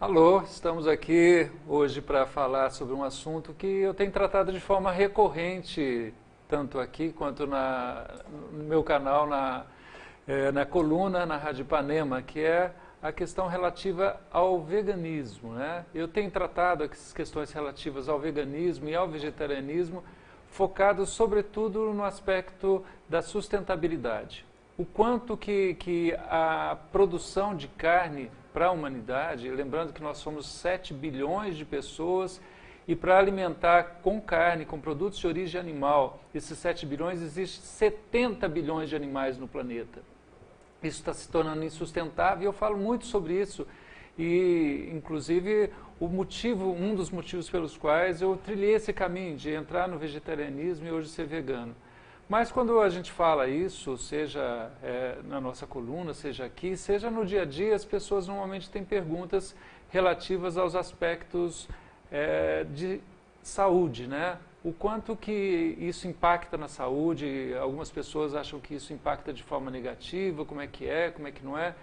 Alô, estamos aqui hoje para falar sobre um assunto que eu tenho tratado de forma recorrente, tanto aqui quanto no meu canal, na coluna, na Rádio Ipanema, que é a questão relativa ao veganismo, né? Eu tenho tratado essas questões relativas ao veganismo e ao vegetarianismo, focado sobretudo no aspecto da sustentabilidade. O quanto que a produção de carne para a humanidade, lembrando que nós somos 7 bilhões de pessoas e para alimentar com carne, com produtos de origem animal, esses 7 bilhões, existem 70 bilhões de animais no planeta. Isso está se tornando insustentável e eu falo muito sobre isso e, inclusive, um dos motivos pelos quais eu trilhei esse caminho de entrar no vegetarianismo e hoje ser vegano. Mas quando a gente fala isso, seja na nossa coluna, seja aqui, seja no dia a dia, as pessoas normalmente têm perguntas relativas aos aspectos de saúde, né? O quanto que isso impacta na saúde, algumas pessoas acham que isso impacta de forma negativa, como é que não é.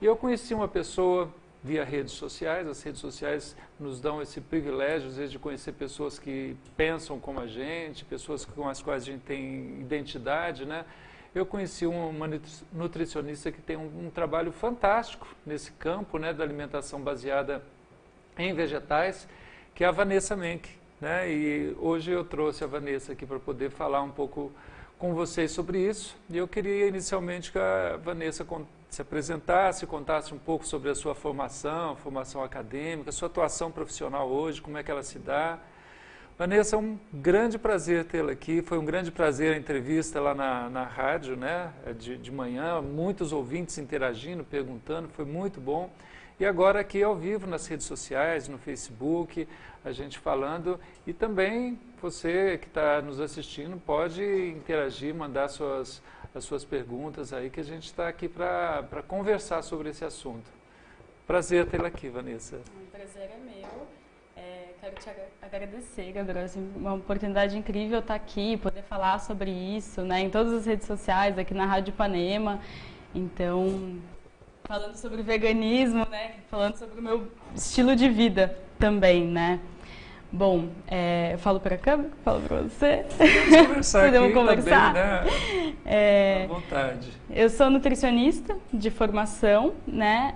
E eu conheci uma pessoa via redes sociais, as redes sociais nos dão esse privilégio, às vezes, de conhecer pessoas que pensam como a gente, pessoas com as quais a gente tem identidade, né? Eu conheci uma nutricionista que tem um trabalho fantástico nesse campo, né, da alimentação baseada em vegetais, que é a Vanessa Menck, né? E hoje eu trouxe a Vanessa aqui para poder falar um pouco com vocês sobre isso. E eu queria inicialmente que a Vanessa se apresentasse, contasse um pouco sobre a sua formação acadêmica, sua atuação profissional hoje, como é que ela se dá. Vanessa, é um grande prazer tê-la aqui, foi um grande prazer a entrevista lá na rádio, né, de manhã, muitos ouvintes interagindo, perguntando, foi muito bom. E agora aqui ao vivo nas redes sociais, no Facebook, a gente falando, e também você que está nos assistindo pode interagir, mandar as suas perguntas aí, que a gente está aqui para conversar sobre esse assunto. Prazer tê-la aqui, Vanessa. O prazer é meu. Quero te agradecer, Gabriel. Assim, uma oportunidade incrível estar aqui, poder falar sobre isso, né, em todas as redes sociais, aqui na Rádio Ipanema. Então, falando sobre veganismo, né, falando sobre o meu estilo de vida também, né. Bom, eu falo para a câmera, falo para você. Podemos conversar Podemos aqui conversar? também, né? À vontade. Eu sou nutricionista de formação, né?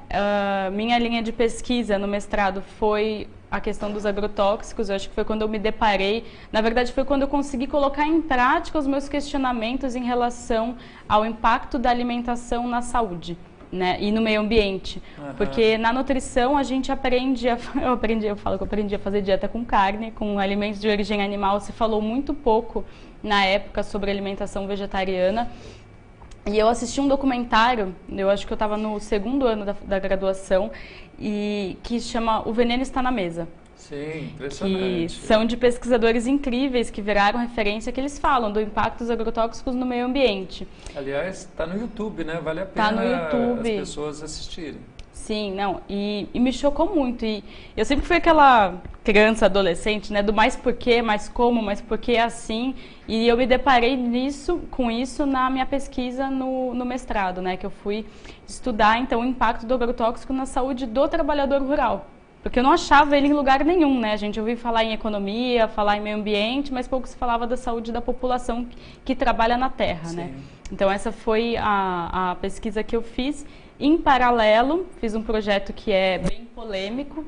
Minha linha de pesquisa no mestrado foi a questão dos agrotóxicos. Eu acho que foi quando eu me deparei, na verdade foi quando eu consegui colocar em prática os meus questionamentos em relação ao impacto da alimentação na saúde, né, e no meio ambiente, porque na nutrição a gente aprende, eu falo que eu aprendi a fazer dieta com carne, com alimentos de origem animal. Se falou muito pouco na época sobre alimentação vegetariana, e eu assisti um documentário, eu acho que eu estava no 2º ano da graduação, e que chama O Veneno Está na Mesa. Sim, impressionante. Que são de pesquisadores incríveis que viraram referência, que eles falam do impacto dos agrotóxicos no meio ambiente. Aliás, está no YouTube, né? Vale a pena no YouTube. as pessoas assistirem. Sim, não, e me chocou muito. E eu sempre fui aquela criança, adolescente, né, do mais porquê, mais como, mas porquê é assim. E eu me deparei com isso na minha pesquisa no mestrado, né, que eu fui estudar, então, o impacto do agrotóxico na saúde do trabalhador rural. Porque eu não achava ele em lugar nenhum, né? A gente ouvia falar em economia, falar em meio ambiente, mas pouco se falava da saúde da população que trabalha na terra, Sim. né? Então essa foi a pesquisa que eu fiz. Em paralelo, fiz um projeto que é bem polêmico,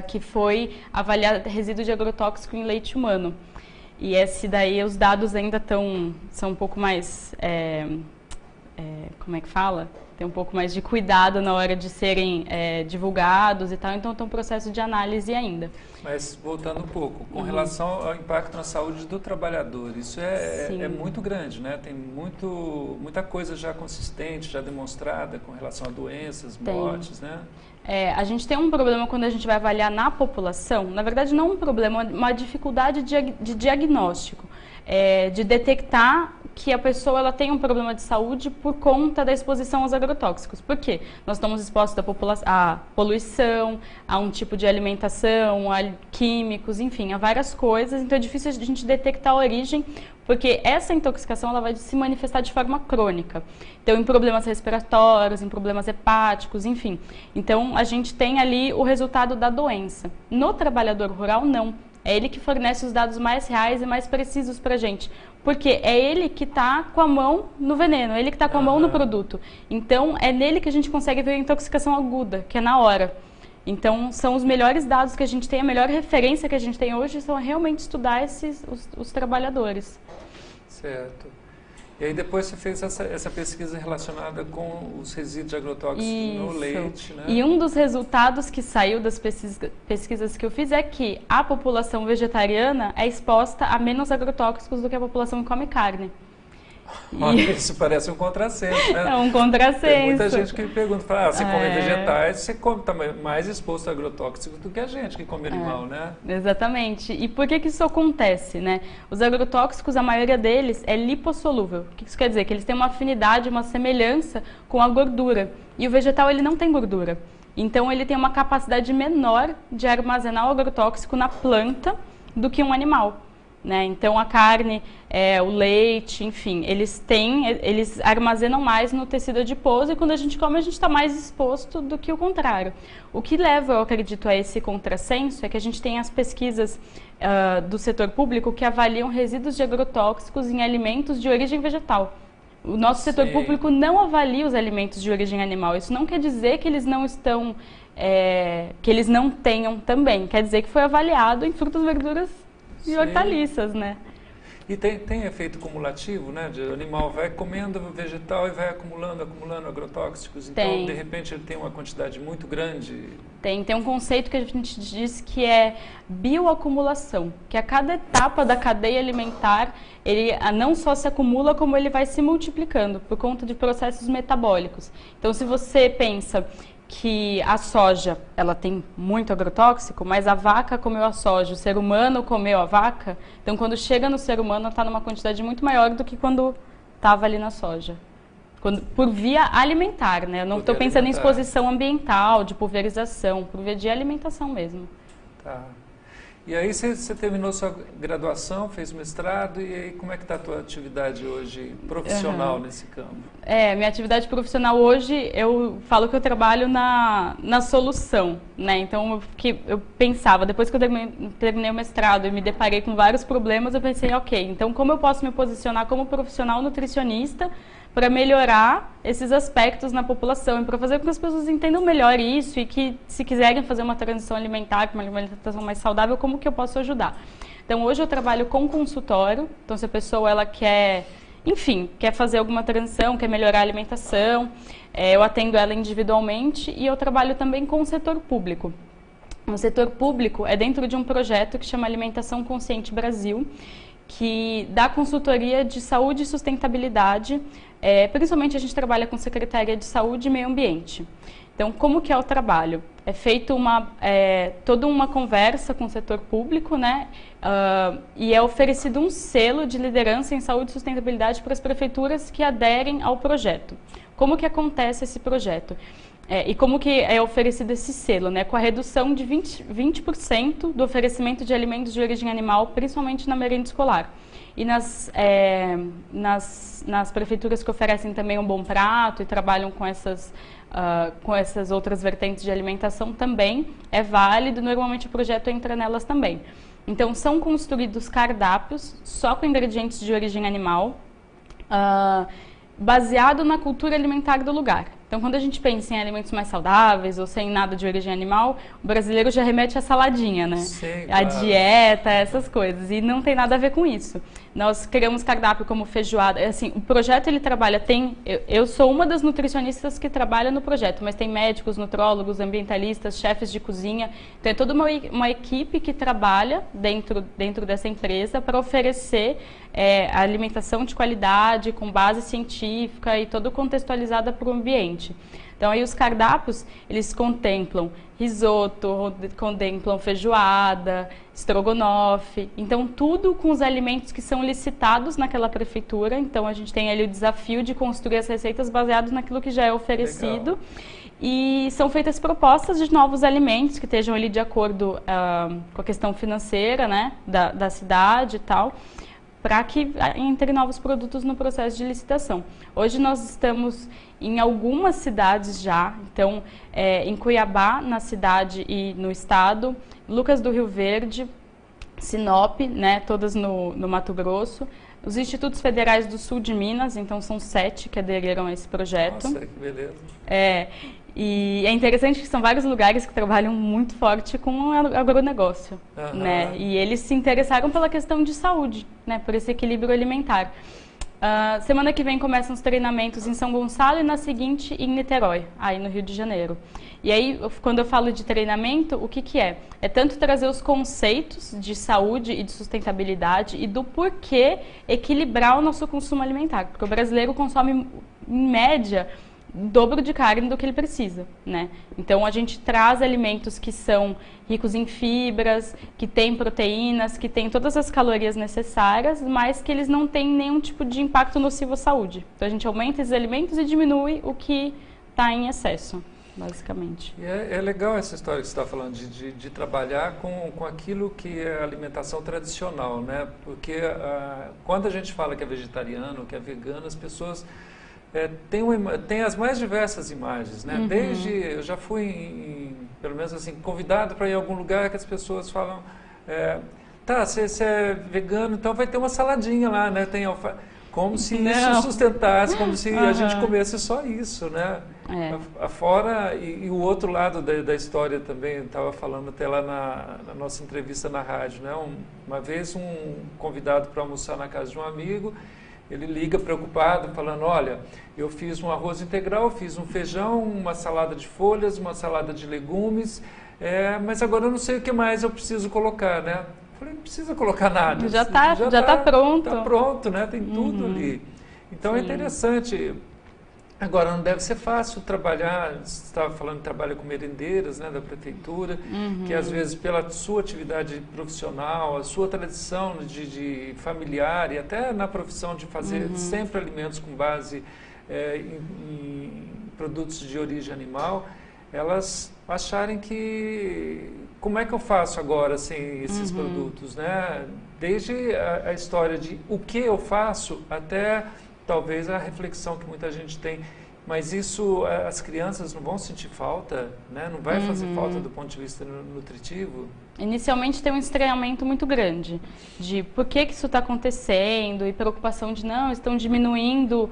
que foi avaliar resíduo de agrotóxico em leite humano. E esse daí, os dados ainda são um pouco mais, como é que fala? Tem um pouco mais de cuidado na hora de serem divulgados e tal, então está um processo de análise ainda. Mas voltando um pouco, com relação ao impacto na saúde do trabalhador, isso é muito grande, né? Tem muita coisa já consistente, já demonstrada com relação a doenças, mortes, né? A gente tem um problema quando a gente vai avaliar na população, na verdade não um problema, uma dificuldade de diagnóstico, de detectar que a pessoa ela tem um problema de saúde por conta da exposição aos agrotóxicos. Por quê? Nós estamos expostos à poluição, a um tipo de alimentação, a químicos, enfim, a várias coisas. Então é difícil a gente detectar a origem, porque essa intoxicação ela vai se manifestar de forma crônica. Então, em problemas respiratórios, em problemas hepáticos, enfim. Então, a gente tem ali o resultado da doença. No trabalhador rural, não. É ele que fornece os dados mais reais e mais precisos para a gente. Porque é ele que está com a mão no veneno, é ele que está com a mão no produto. Então, é nele que a gente consegue ver a intoxicação aguda, que é na hora. Então, são os melhores dados que a gente tem, a melhor referência que a gente tem hoje são realmente estudar os trabalhadores. Certo. E aí depois você fez essa pesquisa relacionada com os resíduos agrotóxicos no leite, né? E um dos resultados que saiu das pesquisas que eu fiz é que a população vegetariana é exposta a menos agrotóxicos do que a população que come carne. Isso parece um contrassenso, né? É um contrassenso. Tem muita gente que pergunta, fala, você come vegetais, você está mais exposto a agrotóxicos do que a gente que come animal, né? Exatamente. E por que isso acontece, né? Os agrotóxicos, a maioria deles é lipossolúvel. O que isso quer dizer? Que eles têm uma afinidade, uma semelhança com a gordura. E o vegetal, ele não tem gordura. Então, ele tem uma capacidade menor de armazenar o agrotóxico na planta do que um animal. Né? Então a carne, o leite, enfim, eles armazenam mais no tecido adiposo e quando a gente come a gente está mais exposto do que o contrário. O que leva, eu acredito, a esse contrassenso é que a gente tem as pesquisas do setor público que avaliam resíduos de agrotóxicos em alimentos de origem vegetal. O nosso setor público não avalia os alimentos de origem animal. Isso não quer dizer que eles não estão, que eles não tenham também. Quer dizer que foi avaliado em frutas, verduras e hortaliças, né? E tem efeito cumulativo, né? O animal vai comendo vegetal e vai acumulando agrotóxicos. Então, de repente, ele tem uma quantidade muito grande. Tem um conceito que a gente diz que é bioacumulação, que a cada etapa da cadeia alimentar, ele não só se acumula, como ele vai se multiplicando por conta de processos metabólicos. Então, se você pensa que a soja, ela tem muito agrotóxico, mas a vaca comeu a soja, o ser humano comeu a vaca, então quando chega no ser humano está numa quantidade muito maior do que quando estava ali na soja. Por via alimentar, né? Eu não estou pensando em exposição ambiental, de pulverização, por via de alimentação mesmo. Tá. E aí você terminou sua graduação, fez mestrado, e aí como é que está a tua atividade hoje profissional nesse campo? Minha atividade profissional hoje, eu falo que eu trabalho na solução, né? Então, eu pensava, depois que eu terminei o mestrado e me deparei com vários problemas, eu pensei, ok, então como eu posso me posicionar como profissional nutricionista para melhorar esses aspectos na população e para fazer com que as pessoas entendam melhor isso e que, se quiserem fazer uma transição alimentar, uma alimentação mais saudável, como que eu posso ajudar? Então, hoje eu trabalho com consultório, então se a pessoa ela quer, enfim, quer fazer alguma transição, quer melhorar a alimentação, eu atendo ela individualmente e eu trabalho também com o setor público. O setor público é dentro de um projeto que chama Alimentação Consciente Brasil, que dá consultoria de saúde e sustentabilidade, principalmente a gente trabalha com Secretaria de Saúde e Meio Ambiente. Então, como que é o trabalho? É feito toda uma conversa com o setor público, né? E é oferecido um selo de liderança em saúde e sustentabilidade para as prefeituras que aderem ao projeto. Como que acontece esse projeto? E como que é oferecido esse selo, né? Com a redução de 20% do oferecimento de alimentos de origem animal, principalmente na merenda escolar. E nas prefeituras que oferecem também um bom prato e trabalham com essas outras vertentes de alimentação também é válido, normalmente o projeto entra nelas também. Então, são construídos cardápios só com ingredientes de origem animal, baseado na cultura alimentar do lugar. Então, quando a gente pensa em alimentos mais saudáveis ou sem nada de origem animal, o brasileiro já remete à saladinha, né? Sim, a claro. dieta, essas coisas. E não tem nada a ver com isso. Nós criamos cardápio como feijoada. Assim, o projeto, ele trabalha... Eu sou uma das nutricionistas que trabalha no projeto, mas tem médicos, nutrólogos, ambientalistas, chefes de cozinha. Então, é toda uma equipe que trabalha dentro dessa empresa para oferecer alimentação de qualidade, com base científica e toda contextualizada para o ambiente. Então aí os cardápios, eles contemplam risoto, contemplam feijoada, estrogonofe, então tudo com os alimentos que são licitados naquela prefeitura. Então a gente tem ali o desafio de construir as receitas baseadas naquilo que já é oferecido. Legal. E são feitas propostas de novos alimentos que estejam ali de acordo com a questão financeira, né, da cidade e tal, para que entrem novos produtos no processo de licitação. Hoje nós estamos em algumas cidades já, então em Cuiabá, na cidade e no estado, Lucas do Rio Verde, Sinop, né, todas no Mato Grosso, os Institutos Federais do Sul de Minas, então são 7 que aderiram a esse projeto. Nossa, que beleza. E é interessante que são vários lugares que trabalham muito forte com agronegócio, né? E eles se interessaram pela questão de saúde, né? Por esse equilíbrio alimentar. Semana que vem começam os treinamentos em São Gonçalo e na seguinte em Niterói, aí no Rio de Janeiro. E aí, quando eu falo de treinamento, o que que é? É tanto trazer os conceitos de saúde e de sustentabilidade e do porquê equilibrar o nosso consumo alimentar. Porque o brasileiro consome, em média, o dobro de carne do que ele precisa, né? Então a gente traz alimentos que são ricos em fibras, que têm proteínas, que têm todas as calorias necessárias, mas que eles não têm nenhum tipo de impacto nocivo à saúde. Então a gente aumenta esses alimentos e diminui o que está em excesso, basicamente. E é legal essa história que você está falando de trabalhar com aquilo que é a alimentação tradicional, né? Porque quando a gente fala que é vegetariano, que é vegano, as pessoas tem as mais diversas imagens, né? Desde, eu já fui, pelo menos assim, convidado para ir a algum lugar que as pessoas falam, tá, você é vegano, então vai ter uma saladinha lá, né? Tem como se isso sustentasse, como se a gente comesse só isso, né? Afora, e o outro lado da história também, eu estava falando até lá na nossa entrevista na rádio, né? Uma vez um convidado para almoçar na casa de um amigo, ele liga preocupado, falando, olha, eu fiz um arroz integral, fiz um feijão, uma salada de folhas, uma salada de legumes, mas agora eu não sei o que mais eu preciso colocar, né? Eu falei, não precisa colocar nada. Já tá pronto. Está pronto, né? Tem tudo ali. Então é interessante. Agora, não deve ser fácil trabalhar, você estava falando que trabalha com merendeiras, né, da prefeitura, que às vezes pela sua atividade profissional, a sua tradição de familiar e até na profissão de fazer sempre alimentos com base em produtos de origem animal, elas acharem que como é que eu faço agora sem esses produtos, né? Desde a história de o que eu faço até talvez a reflexão que muita gente tem, mas isso as crianças não vão sentir falta, né? Não vai fazer falta do ponto de vista nutritivo? Inicialmente tem um estranhamento muito grande de por que isso está acontecendo e preocupação de não, estão diminuindo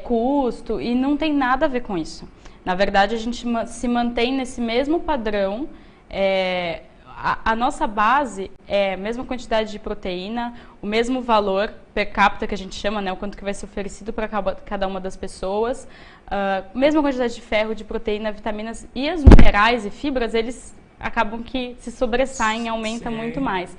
custo e não tem nada a ver com isso. Na verdade, a gente se mantém nesse mesmo padrão. A nossa base é a mesma quantidade de proteína, o mesmo valor per capita que a gente chama, né, o quanto que vai ser oferecido para cada uma das pessoas, mesma quantidade de ferro, de proteína, vitaminas e os minerais e fibras, eles acabam que se sobressaem, aumenta muito mais.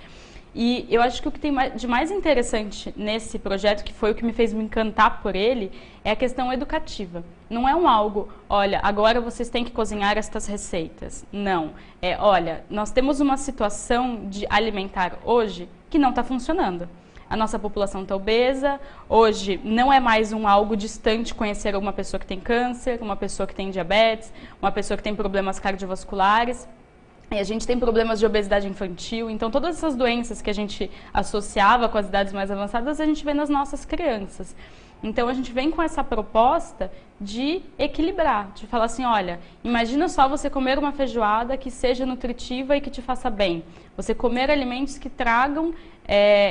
E eu acho que o que tem de mais interessante nesse projeto, que foi o que me fez me encantar por ele, é a questão educativa. Não é algo, olha, agora vocês têm que cozinhar estas receitas. Não. Olha, nós temos uma situação de alimentar hoje que não está funcionando. A nossa população está obesa, hoje não é mais algo distante conhecer uma pessoa que tem câncer, uma pessoa que tem diabetes, uma pessoa que tem problemas cardiovasculares. E a gente tem problemas de obesidade infantil, então todas essas doenças que a gente associava com as idades mais avançadas, a gente vê nas nossas crianças. Então a gente vem com essa proposta de equilibrar, de falar assim, olha, imagina só você comer uma feijoada que seja nutritiva e que te faça bem. Você comer alimentos que tragam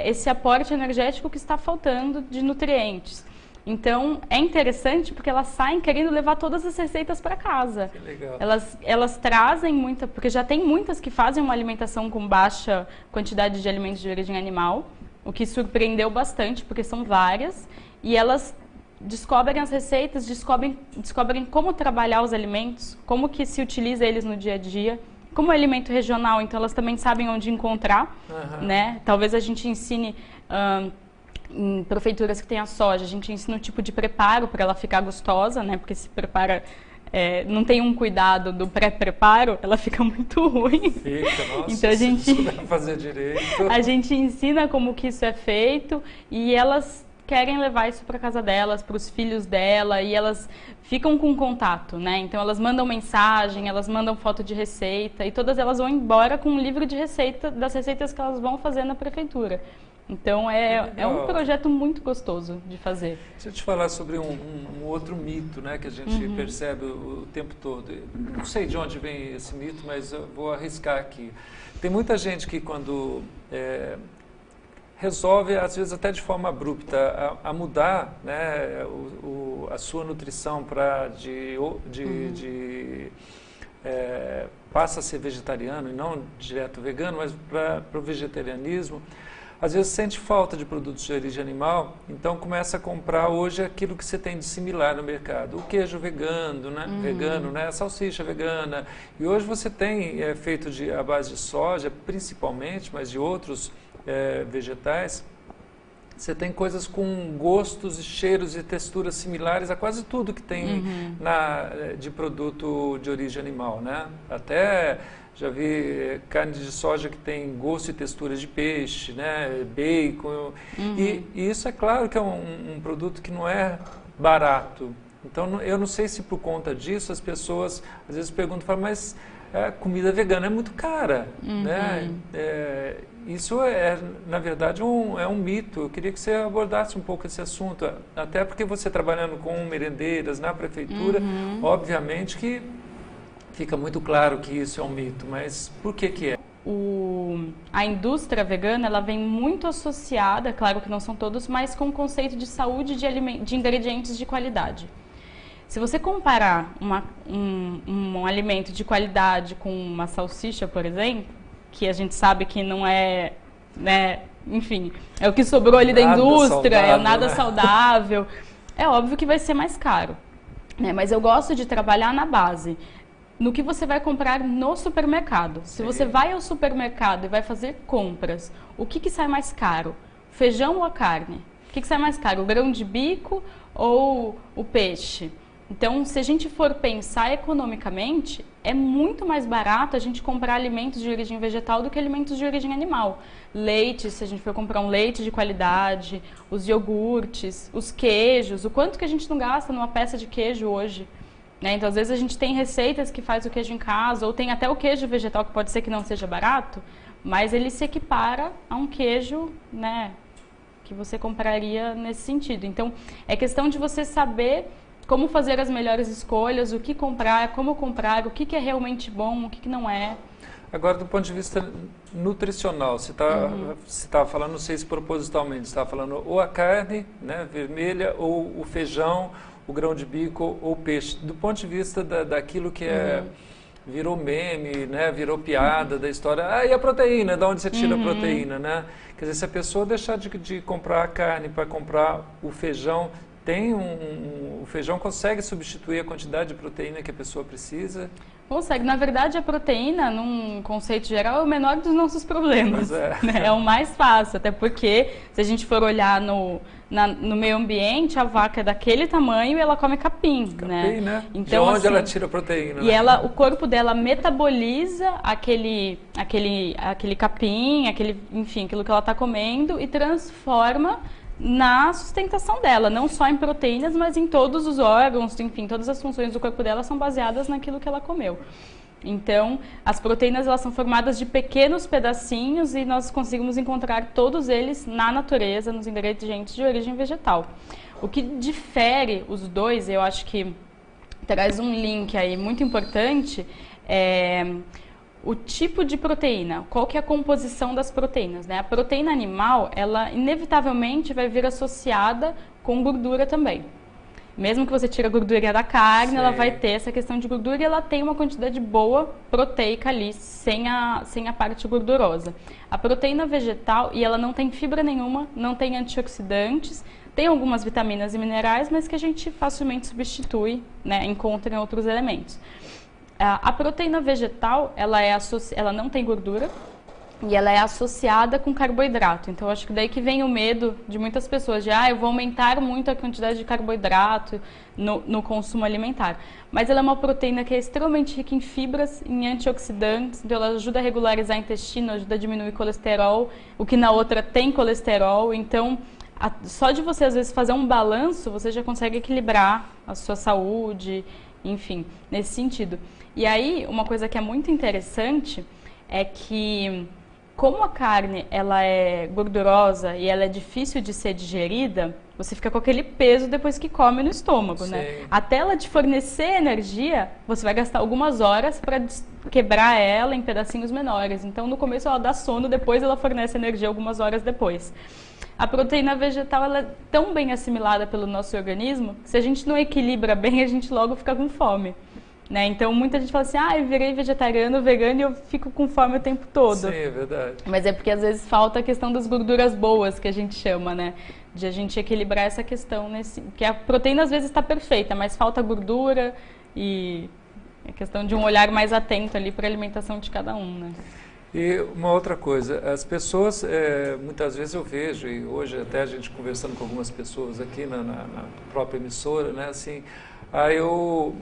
esse aporte energético que está faltando de nutrientes. Então, é interessante porque elas saem querendo levar todas as receitas para casa. Que legal. Elas trazem muita, porque já tem muitas que fazem uma alimentação com baixa quantidade de alimentos de origem animal, o que surpreendeu bastante, porque são várias, e elas descobrem as receitas, descobrem como trabalhar os alimentos, como que se utiliza eles no dia a dia. Como é alimento regional, então elas também sabem onde encontrar, né? Talvez a gente ensine... em prefeituras que tem a soja, a gente ensina um tipo de preparo para ela ficar gostosa, né? Porque se prepara não tem um cuidado do pré-preparo, ela fica muito ruim. Fica, nossa, então se souber fazer direito. A gente ensina como que isso é feito e elas querem levar isso para casa delas, para os filhos dela, e elas ficam com contato, né? Então elas mandam mensagem, elas mandam foto de receita, e todas elas vão embora com um livro de receita, das receitas que elas vão fazer na prefeitura. Então é um projeto muito gostoso de fazer. Deixa eu te falar sobre um outro mito, né, que a gente percebe o tempo todo. Não sei de onde vem esse mito, mas eu vou arriscar aqui. Tem muita gente que quando resolve, às vezes até de forma abrupta, a mudar, né, a sua nutrição para passa a ser vegetariano e não direto vegano, mas para o vegetarianismo, às vezes sente falta de produtos de origem animal, então começa a comprar hoje aquilo que você tem de similar no mercado. O queijo vegano, né? A salsicha vegana. E hoje você tem feito à base de soja, principalmente, mas de outros vegetais. Você tem coisas com gostos, cheiros e texturas similares a quase tudo que tem de produto de origem animal, né? Até já vi carne de soja que tem gosto e textura de peixe, né? Bacon. E isso é claro que é um produto que não é barato. Então eu não sei se por conta disso as pessoas às vezes perguntam, mas a comida vegana é muito cara, né? Isso na verdade, é um mito. Eu queria que você abordasse um pouco esse assunto, até porque você trabalhando com merendeiras na prefeitura, obviamente que fica muito claro que isso é um mito, mas por que é? A indústria vegana, ela vem muito associada, claro que não são todos, mas com o conceito de saúde de ingredientes de qualidade. Se você comparar um alimento de qualidade com uma salsicha, por exemplo, que a gente sabe que não é, né, enfim, é o que sobrou ali da indústria, é nada saudável, é óbvio que vai ser mais caro, né? Mas eu gosto de trabalhar na base, no que você vai comprar no supermercado. Se você vai ao supermercado e vai fazer compras, o que sai mais caro? Feijão ou a carne? O que sai mais caro? O grão de bico ou o peixe? Então, se a gente for pensar economicamente, é muito mais barato a gente comprar alimentos de origem vegetal do que alimentos de origem animal. Leite, se a gente for comprar um leite de qualidade, os iogurtes, os queijos, o quanto que a gente não gasta numa peça de queijo hoje, né? Então, às vezes a gente tem receitas que faz o queijo em casa, ou tem até o queijo vegetal, que pode ser que não seja barato, mas ele se equipara a um queijo, né, que você compraria nesse sentido. Então, é questão de você saber como fazer as melhores escolhas, o que comprar, como comprar, o que é realmente bom, o que não é. Agora, do ponto de vista nutricional, você estava falando, não sei se propositalmente, você estava falando ou a carne, né, vermelha, ou o feijão, o grão de bico ou o peixe. Do ponto de vista daquilo que virou meme, né, virou piada da história. E a proteína, de onde você tira a proteína, né? Quer dizer, se a pessoa deixar de comprar a carne para comprar o feijão, o feijão consegue substituir a quantidade de proteína que a pessoa precisa? Consegue. Na verdade, a proteína, num conceito geral, é o menor dos nossos problemas. Né? É o mais fácil, até porque, se a gente for olhar no meio ambiente, a vaca é daquele tamanho e ela come capim. Né? Então, de onde assim, ela tira a proteína? E o corpo dela metaboliza aquele capim, enfim, aquilo que ela está comendo e transforma na sustentação dela, não só em proteínas, mas em todos os órgãos, enfim, todas as funções do corpo dela são baseadas naquilo que ela comeu. Então, as proteínas elas são formadas de pequenos pedacinhos e nós conseguimos encontrar todos eles na natureza, nos ingredientes de origem vegetal. O que difere os dois, eu acho que traz um link aí muito importante, é o tipo de proteína, qual que é a composição das proteínas, né? A proteína animal, ela inevitavelmente vai vir associada com gordura também. Mesmo que você tire a gordura da carne, ela vai ter essa questão de gordura e ela tem uma quantidade boa proteica ali, sem a parte gordurosa. A proteína vegetal, e ela não tem fibra nenhuma, não tem antioxidantes, tem algumas vitaminas e minerais, mas que a gente facilmente substitui, né? Encontra em outros elementos. A proteína vegetal, ela não tem gordura, e ela é associada com carboidrato. Então, acho que daí que vem o medo de muitas pessoas, de eu vou aumentar muito a quantidade de carboidrato no consumo alimentar. Mas ela é uma proteína que é extremamente rica em fibras, em antioxidantes, então ela ajuda a regularizar o intestino, ajuda a diminuir colesterol, o que na outra tem colesterol. Então, só de você, às vezes, fazer um balanço, você já consegue equilibrar a sua saúde, enfim, nesse sentido. E aí, uma coisa que é muito interessante é que, como a carne ela é gordurosa e ela é difícil de ser digerida, você fica com aquele peso depois que come no estômago, Sim. né? Até ela te fornecer energia, você vai gastar algumas horas para quebrar ela em pedacinhos menores. Então, no começo ela dá sono, depois ela fornece energia algumas horas depois. A proteína vegetal ela é tão bem assimilada pelo nosso organismo que se a gente não equilibra bem, a gente logo fica com fome. Né? Então, muita gente fala assim, eu virei vegetariano, vegano e eu fico com fome o tempo todo. Sim, é verdade. Mas é porque às vezes falta a questão das gorduras boas, que a gente chama, né? De a gente equilibrar essa questão, porque a proteína às vezes está perfeita, mas falta gordura e é questão de um olhar mais atento ali para a alimentação de cada um, né? E uma outra coisa, as pessoas, muitas vezes eu vejo, e hoje até a gente conversando com algumas pessoas aqui na própria emissora, né, assim, eu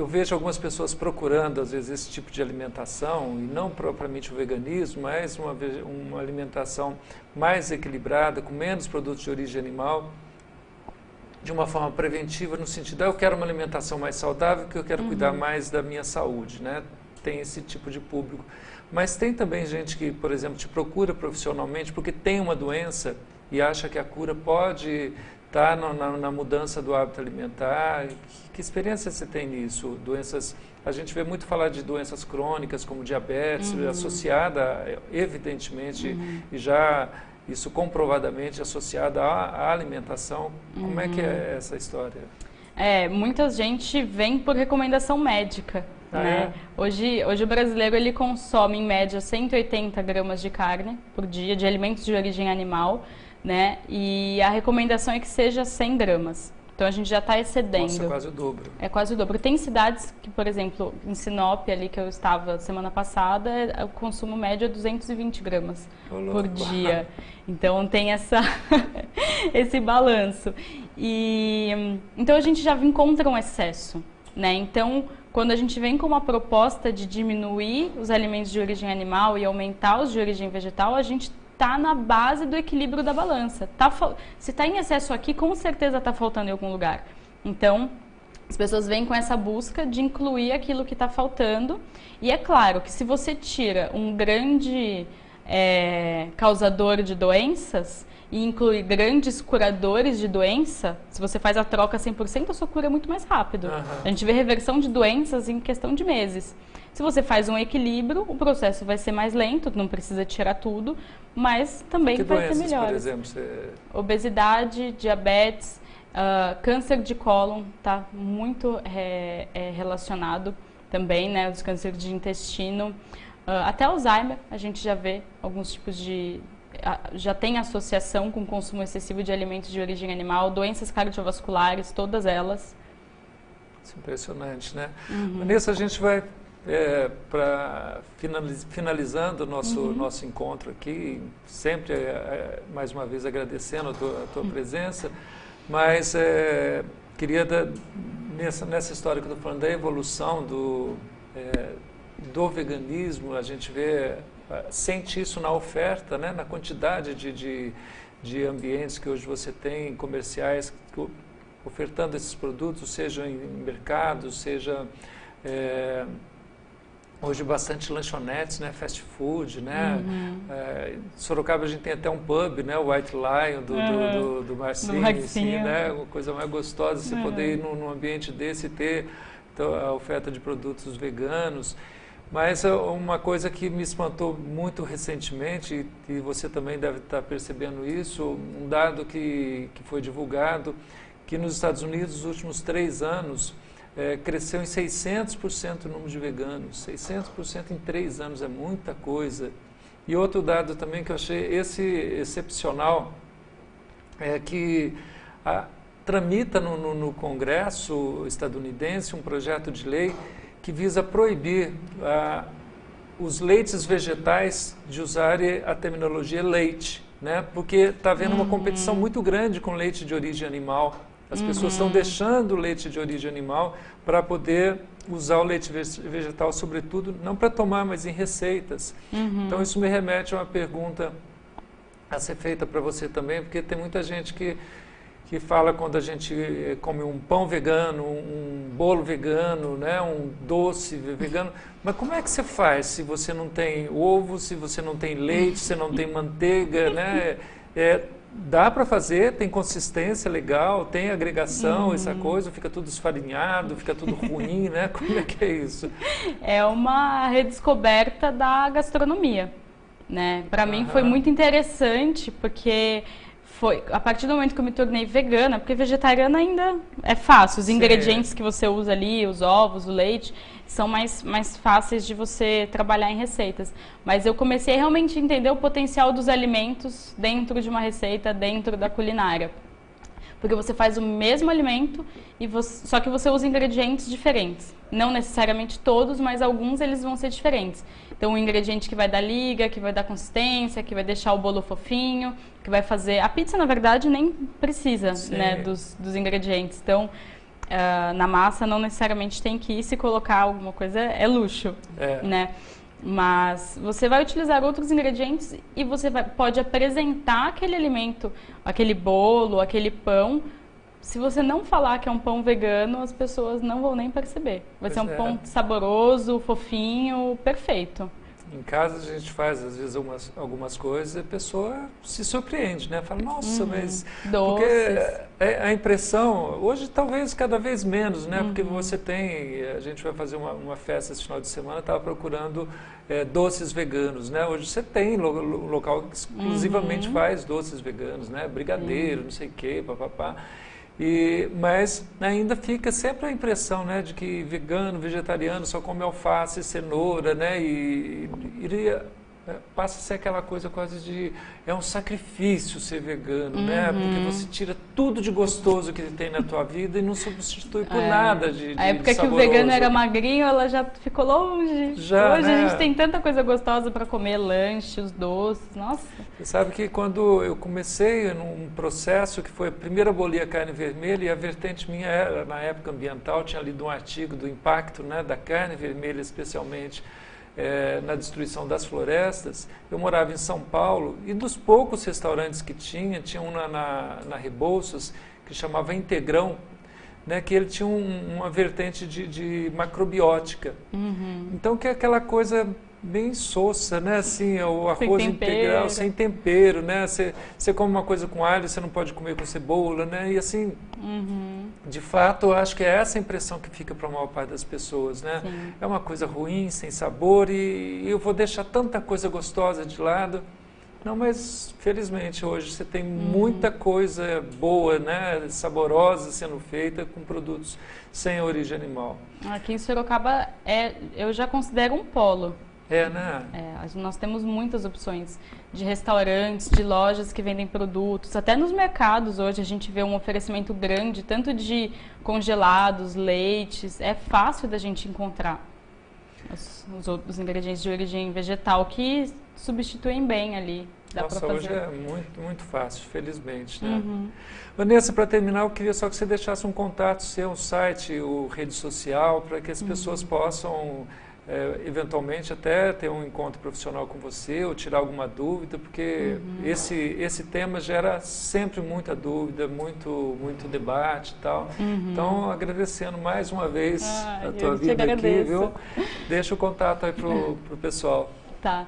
vejo algumas pessoas procurando, às vezes, esse tipo de alimentação, e não propriamente o veganismo, mas uma alimentação mais equilibrada, com menos produtos de origem animal, de uma forma preventiva, no sentido, eu quero uma alimentação mais saudável, que eu quero cuidar mais da minha saúde, né? Tem esse tipo de público. Mas tem também gente que, por exemplo, te procura profissionalmente porque tem uma doença e acha que a cura pode estar na mudança do hábito alimentar. Que experiência você tem nisso? Doenças, a gente vê muito falar de doenças crônicas como diabetes, associada, evidentemente, e já isso comprovadamente associada à alimentação. Como é que é essa história? Muita gente vem por recomendação médica. Né? Hoje o brasileiro ele consome em média 180 gramas de carne por dia, de alimentos de origem animal, né? E a recomendação é que seja 100 gramas. Então a gente já está excedendo. Nossa, é quase o dobro. É quase o dobro. Tem cidades que, por exemplo, em Sinop, ali que eu estava semana passada, o consumo médio é 220 gramas por dia. Então tem esse balanço. Então a gente já encontra um excesso, né? Então, quando a gente vem com uma proposta de diminuir os alimentos de origem animal e aumentar os de origem vegetal, a gente está na base do equilíbrio da balança. Se está em excesso aqui, com certeza está faltando em algum lugar. Então, as pessoas vêm com essa busca de incluir aquilo que está faltando. E é claro que se você tira um grande causador de doenças e inclui grandes curadores de doença, se você faz a troca 100%, a sua cura é muito mais rápido. A gente vê reversão de doenças em questão de meses. Se você faz um equilíbrio, o processo vai ser mais lento, não precisa tirar tudo, mas também vai ser melhor. Por exemplo, obesidade, diabetes, câncer de cólon está muito relacionado também, né, os cânceres de intestino. Até Alzheimer, a gente já vê alguns tipos já tem associação com o consumo excessivo de alimentos de origem animal, doenças cardiovasculares, todas elas. Isso é impressionante, né? Nisso a gente vai finalizando o nosso encontro aqui, sempre mais uma vez agradecendo a tua presença, mas queria nessa história que eu estou falando da evolução do veganismo, a gente sente isso na oferta, né? Na quantidade de ambientes que hoje você tem, comerciais, ofertando esses produtos, seja em mercados, seja hoje bastante lanchonetes, né? Fast food, né? Sorocaba a gente tem até um pub, né? O White Lion do Marcinho, assim, né? Uma coisa mais gostosa, você poder ir num ambiente desse e ter a oferta de produtos veganos. Mas uma coisa que me espantou muito recentemente, e você também deve estar percebendo isso, um dado que foi divulgado, que nos Estados Unidos, nos últimos 3 anos, cresceu em 600% o número de veganos. 600% em 3 anos é muita coisa. E outro dado também que eu achei excepcional é que tramita no Congresso estadunidense um projeto de lei que visa proibir os leites vegetais de usarem a terminologia leite, né? Porque está havendo uma competição muito grande com leite de origem animal. As pessoas estão deixando o leite de origem animal para poder usar o leite vegetal, sobretudo, não para tomar, mas em receitas. Então, isso me remete a uma pergunta a ser feita para você também, porque tem muita gente que fala quando a gente come um pão vegano, um bolo vegano, né, um doce vegano. Mas como é que você faz se você não tem ovo, se você não tem leite, se não tem manteiga, né? Dá para fazer, tem consistência legal, tem agregação, essa coisa, fica tudo esfarinhado, fica tudo ruim, né? Como é que é isso? É uma redescoberta da gastronomia, né? Para mim foi muito interessante, porque foi a partir do momento que eu me tornei vegana, porque vegetariana ainda é fácil, os ingredientes que você usa ali, os ovos, o leite, são mais fáceis de você trabalhar em receitas. Mas eu comecei realmente a entender o potencial dos alimentos dentro de uma receita, dentro da culinária. Porque você faz o mesmo alimento, só que você usa ingredientes diferentes. Não necessariamente todos, mas alguns eles vão ser diferentes. Então, um ingrediente que vai dar liga, que vai dar consistência, que vai deixar o bolo fofinho, que vai fazer... A pizza, na verdade, nem precisa, né, dos ingredientes. Então, na massa não necessariamente tem que ir, se colocar alguma coisa é luxo, né? Mas você vai utilizar outros ingredientes e você pode apresentar aquele alimento, aquele bolo, aquele pão. Se você não falar que é um pão vegano, as pessoas não vão nem perceber. Vai ser um pão saboroso, fofinho, perfeito. Em casa a gente faz, às vezes, algumas coisas e a pessoa se surpreende, né? Fala, nossa, mas... Doces. Porque a impressão, hoje talvez cada vez menos, né? Porque você tem, a gente vai fazer uma festa esse final de semana, estava procurando doces veganos, né? Hoje você tem local que exclusivamente faz doces veganos, né? Brigadeiro, não sei o quê, papapá. Mas ainda fica sempre a impressão, né, de que vegano, vegetariano só come alface, cenoura, né, passa a ser aquela coisa quase de... É um sacrifício ser vegano, né? Porque você tira tudo de gostoso que tem na tua vida e não substitui por nada de A época que o saboroso. vegano era magrinho, ela já ficou longe. Hoje a gente tem tanta coisa gostosa para comer, lanches, doces, nossa. Você sabe que quando eu comecei num processo que foi a primeira abolir a carne vermelha, e a vertente minha era, na época ambiental, tinha lido um artigo do impacto, né, da carne vermelha, especialmente na destruição das florestas. Eu morava em São Paulo e dos poucos restaurantes que tinha um na Rebouças que chamava Integrão, né, que ele tinha uma vertente de macrobiótica. Então, que é aquela coisa bem insossa, né? Assim, o arroz integral, sem tempero, né? Você come uma coisa com alho, você não pode comer com cebola, né? E assim, de fato, eu acho que é essa a impressão que fica para a maior parte das pessoas, né? Sim. É uma coisa ruim, sem sabor, e eu vou deixar tanta coisa gostosa de lado. Não, mas felizmente hoje você tem muita coisa boa, né, saborosa sendo feita com produtos sem origem animal. Aqui em Sorocaba eu já considero um polo. Né? Nós temos muitas opções de restaurantes, de lojas que vendem produtos. Até nos mercados hoje a gente vê um oferecimento grande, tanto de congelados, leites. É fácil da gente encontrar os ingredientes de origem vegetal que substituem bem ali. Nossa, hoje é muito, muito fácil, felizmente, né? Vanessa, para terminar, eu queria só que você deixasse um contato seu, um site, ou rede social, para que as pessoas possam, eventualmente, até ter um encontro profissional com você, ou tirar alguma dúvida, porque esse tema gera sempre muita dúvida, muito debate e tal. Então, agradecendo mais uma vez a tua vida aqui, viu? Deixa o contato aí para o pessoal. Tá.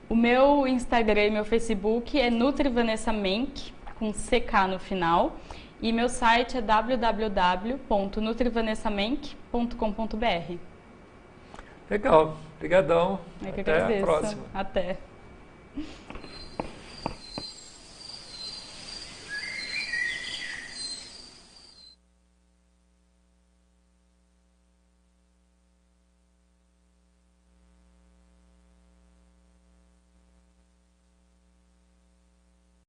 O meu Instagram e meu Facebook é NutriVanessaMenck, com CK no final. E meu site é www.nutrivanessamenck.com.br. Legal. Obrigadão. Eu que até agradeço. a próxima. Até.